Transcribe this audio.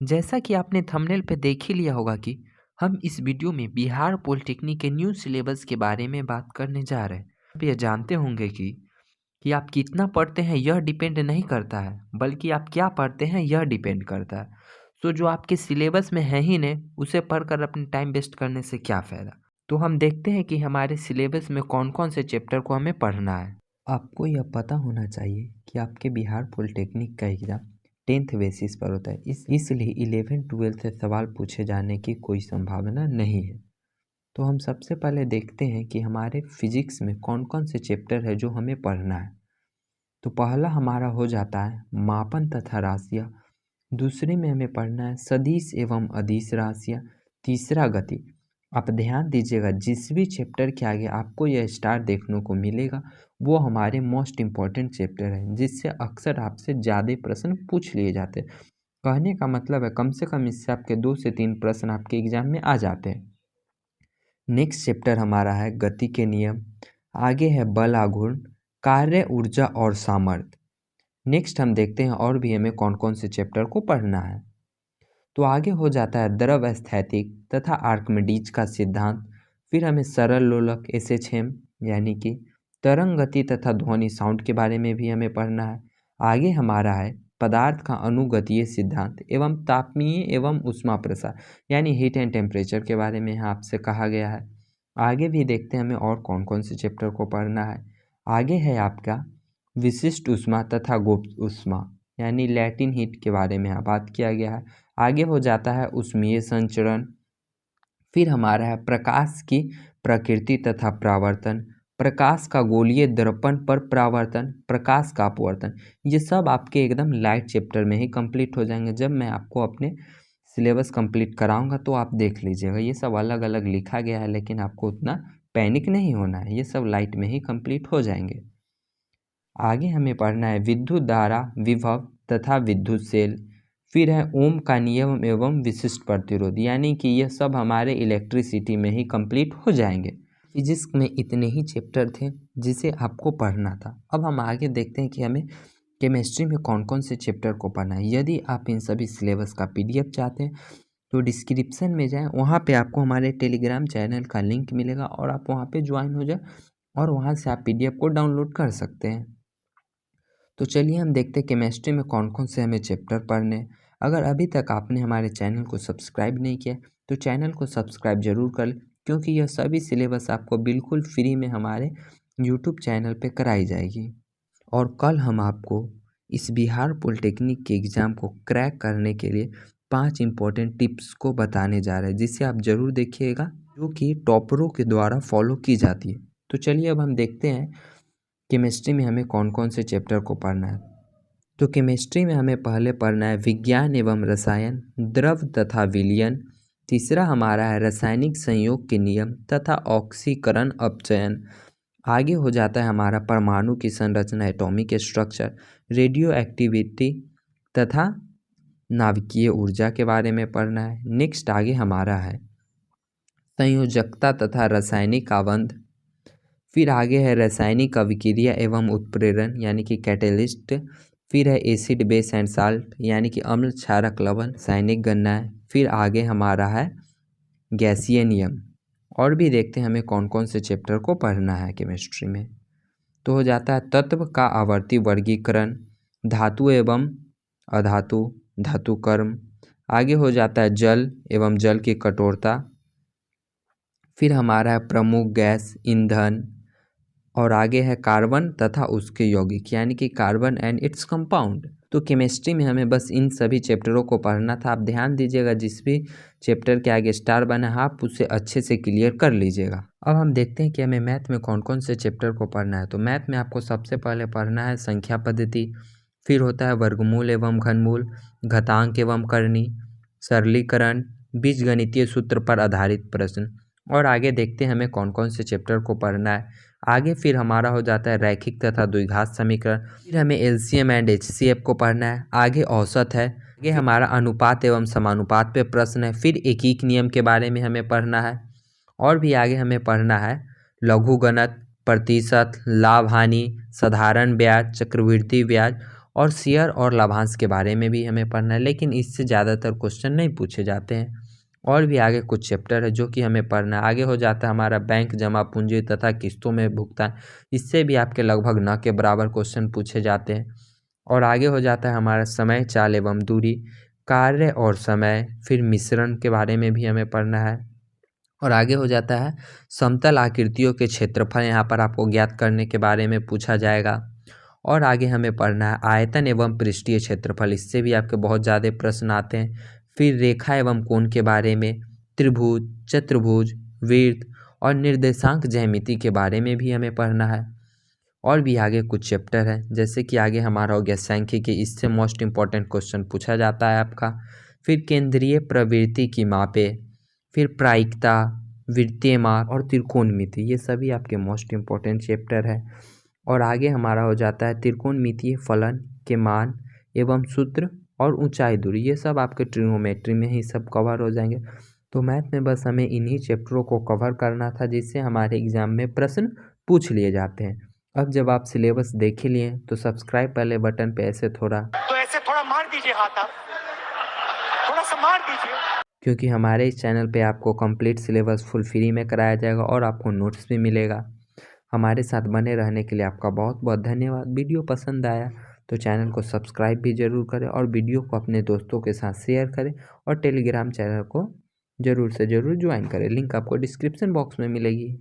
जैसा कि आपने थंबनेल पे देख ही लिया होगा कि हम इस वीडियो में बिहार पॉलिटेक्निक के न्यू सिलेबस के बारे में बात करने जा रहे हैं। आप ये जानते होंगे कि आप कितना पढ़ते हैं यह डिपेंड नहीं करता है, बल्कि आप क्या पढ़ते हैं यह डिपेंड करता है। सो जो आपके सिलेबस में है ही नहीं, उसे पढ़कर अपने टाइम वेस्ट करने से क्या फ़ायदा। तो हम देखते हैं कि हमारे सिलेबस में कौन कौन से चैप्टर को हमें पढ़ना है। आपको यह पता होना चाहिए कि आपके बिहार पॉलिटेक्निक का एग्ज़ाम 10th बेसिस पर होता है। इसलिए 11-12 से सवाल पूछे जाने की कोई संभावना नहीं है। तो हम सबसे पहले देखते हैं कि हमारे फिजिक्स में कौन कौन से चैप्टर है जो हमें पढ़ना है। तो पहला हमारा हो जाता है मापन तथा राशियाँ। दूसरे में हमें पढ़ना है सदिश एवं अदिश राशियाँ। तीसरा गति। आप ध्यान दीजिएगा, जिस भी चैप्टर के आगे आपको यह स्टार देखने को मिलेगा वो हमारे मोस्ट इम्पॉर्टेंट चैप्टर है, जिससे अक्सर आपसे ज़्यादा प्रश्न पूछ लिए जाते हैं। कहने का मतलब है कम से कम इससे आपके 2 से 3 प्रश्न आपके एग्जाम में आ जाते हैं। नेक्स्ट चैप्टर हमारा है गति के नियम। आगे है बल आघूर्ण, कार्य, ऊर्जा और सामर्थ्य। नेक्स्ट हम देखते हैं और भी हमें कौन कौन से चैप्टर को पढ़ना है। तो आगे हो जाता है द्रव स्थैतिक तथा आर्किमिडीज का सिद्धांत। फिर हमें सरल लोलक SHM यानी कि तरंग गति तथा ध्वनि साउंड के बारे में भी हमें पढ़ना है। आगे हमारा है पदार्थ का अनुगतीय सिद्धांत एवं तापीय एवं ऊष्मा प्रसार यानी हीट एंड टेम्परेचर के बारे में यहाँ आपसे कहा गया है। आगे भी देखते हैं हमें और कौन कौन से चैप्टर को पढ़ना है। आगे है आपका विशिष्ट ऊष्मा तथा गुप्त ऊष्मा यानी लैटिन हीट के बारे में यहाँ बात किया गया है। आगे हो जाता है ऊष्मीय संचरण। फिर हमारा है प्रकाश की प्रकृति तथा परावर्तन, प्रकाश का गोलीय दर्पण पर परावर्तन, प्रकाश का अपवर्तन। ये सब आपके एकदम लाइट चैप्टर में ही कंप्लीट हो जाएंगे। जब मैं आपको अपने सिलेबस कंप्लीट कराऊंगा तो आप देख लीजिएगा, ये सब अलग अलग लिखा गया है, लेकिन आपको उतना पैनिक नहीं होना है, ये सब लाइट में ही कंप्लीट हो जाएंगे। आगे हमें पढ़ना है विद्युत धारा, विभव तथा विद्युत सेल। फिर है ओम का नियम एवं विशिष्ट प्रतिरोध, यानी कि यह सब हमारे इलेक्ट्रिसिटी में ही कंप्लीट हो जाएंगे। फिजिक्स में इतने ही चैप्टर थे जिसे आपको पढ़ना था। अब हम आगे देखते हैं कि हमें केमिस्ट्री में कौन कौन से चैप्टर को पढ़ना है। यदि आप इन सभी सिलेबस का PDF चाहते हैं तो डिस्क्रिप्शन में जाएं, वहाँ पे आपको हमारे टेलीग्राम चैनल का लिंक मिलेगा और आप वहाँ पे ज्वाइन हो जाए और वहाँ से आप PDF को डाउनलोड कर सकते हैं। तो चलिए हम देखते हैं केमिस्ट्री में कौन कौन से हमें चैप्टर पढ़ने हैं। अगर अभी तक आपने हमारे चैनल को सब्सक्राइब नहीं किया तो चैनल को सब्सक्राइब जरूर कर लें, क्योंकि यह सभी सिलेबस आपको बिल्कुल फ्री में हमारे यूट्यूब चैनल पे कराई जाएगी। और कल हम आपको इस बिहार पॉलिटेक्निक के एग्ज़ाम को क्रैक करने के लिए 5 इम्पोर्टेंट टिप्स को बताने जा रहे हैं, जिसे आप ज़रूर देखिएगा, जो कि टॉपरों के द्वारा फॉलो की जाती है। तो चलिए अब हम देखते हैं केमिस्ट्री में हमें कौन कौन से चैप्टर को पढ़ना है। तो केमिस्ट्री में हमें पहले पढ़ना है विज्ञान एवं रसायन, द्रव तथा विलयन। तीसरा हमारा है रासायनिक संयोग के नियम तथा ऑक्सीकरण अपचयन। आगे हो जाता है हमारा परमाणु की संरचना, एटॉमिक स्ट्रक्चर, रेडियो एक्टिविटी तथा नाभिकीय ऊर्जा के बारे में पढ़ना है। नेक्स्ट आगे हमारा है संयोजकता तथा रासायनिक आबंध। फिर आगे है रासायनिक अभिक्रिया एवं उत्प्रेरण यानी कि कैटेलिस्ट। फिर है एसिड बेस एंड साल्ट यानी कि अम्ल क्षारक लवण, रासायनिक गणनाएं। फिर आगे हमारा है गैसीय नियम। और भी देखते हैं हमें कौन कौन से चैप्टर को पढ़ना है केमिस्ट्री में। तो हो जाता है तत्व का आवर्ती वर्गीकरण, धातु एवं अधातु, धातु कर्म। आगे हो जाता है जल एवं जल की कठोरता। फिर हमारा है प्रमुख गैस, ईंधन। और आगे है कार्बन तथा उसके यौगिक यानी कि कार्बन एंड इट्स कंपाउंड। तो केमिस्ट्री में हमें बस इन सभी चैप्टरों को पढ़ना था। आप ध्यान दीजिएगा, जिस भी चैप्टर के आगे स्टार बना है आप उसे अच्छे से क्लियर कर लीजिएगा। अब हम देखते हैं कि हमें मैथ में कौन कौन से चैप्टर को पढ़ना है। तो मैथ में आपको सबसे पहले पढ़ना है संख्या पद्धति। फिर होता है वर्गमूल एवं घनमूल, घातांक एवं करनी, सरलीकरण, बीजगणितीय सूत्र पर आधारित प्रश्न। और आगे देखते हैं हमें कौन कौन से चैप्टर को पढ़ना है। आगे फिर हमारा हो जाता है रैखिक तथा द्विघात समीकरण। फिर हमें LCM एंड HCF को पढ़ना है। आगे औसत है। आगे हमारा अनुपात एवं समानुपात पे प्रश्न है। फिर एकीक नियम के बारे में हमें पढ़ना है। और भी आगे हमें पढ़ना है लघुगणक, प्रतिशत, लाभ हानि, साधारण ब्याज, चक्रवृद्धि ब्याज। और शेयर और लाभांश के बारे में भी हमें पढ़ना है, लेकिन इससे ज़्यादातर क्वेश्चन नहीं पूछे जाते हैं। और भी आगे कुछ चैप्टर है जो कि हमें पढ़ना है। आगे हो जाता है हमारा बैंक जमा पूंजी तथा किस्तों में भुगतान, इससे भी आपके लगभग न के बराबर क्वेश्चन पूछे जाते हैं। और आगे हो जाता है हमारा समय, चाल एवं दूरी, कार्य और समय, फिर मिश्रण के बारे में भी हमें पढ़ना है। और आगे हो जाता है समतल आकृतियों के क्षेत्रफल, यहाँ पर आपको ज्ञात करने के बारे में पूछा जाएगा। और आगे हमें पढ़ना है आयतन एवं पृष्ठीय क्षेत्रफल, इससे भी आपके बहुत ज़्यादा प्रश्न आते हैं। फिर रेखा एवं कोण के बारे में, त्रिभुज, चतुर्भुज, वृत्त और निर्देशांक ज्यामिति के बारे में भी हमें पढ़ना है। और भी आगे कुछ चैप्टर है, जैसे कि आगे हमारा हो गया सांख्यिकी, इससे मोस्ट इम्पॉर्टेंट क्वेश्चन पूछा जाता है आपका। फिर केंद्रीय प्रवृत्ति की मापे, फिर प्रायिकता, वृत्तीय माप और त्रिकोणमिति, ये सभी आपके मोस्ट इम्पॉर्टेंट चैप्टर है। और आगे हमारा हो जाता है त्रिकोणमितीय फलन के मान एवं सूत्र और ऊंचाई दूरी, ये सब आपके ट्रिग्नोमेट्री में ही सब कवर हो जाएंगे। तो मैथ में बस हमें इन्हीं चैप्टरों को कवर करना था, जिससे हमारे एग्जाम में प्रश्न पूछ लिए जाते हैं। अब जब आप सिलेबस देख ही लिए तो सब्सक्राइब वाले बटन पे ऐसे थोड़ा मार दीजिए हाथ, आप थोड़ा सा मार दीजिए, क्योंकि हमारे इस चैनल पे आपको कंप्लीट सिलेबस फुल फ्री में कराया जाएगा और आपको नोट्स भी मिलेगा। हमारे साथ बने रहने के लिए आपका बहुत बहुत धन्यवाद। वीडियो पसंद आया तो चैनल को सब्सक्राइब भी ज़रूर करें और वीडियो को अपने दोस्तों के साथ शेयर करें और टेलीग्राम चैनल को ज़रूर से ज़रूर ज्वाइन करें। लिंक आपको डिस्क्रिप्शन बॉक्स में मिलेगी।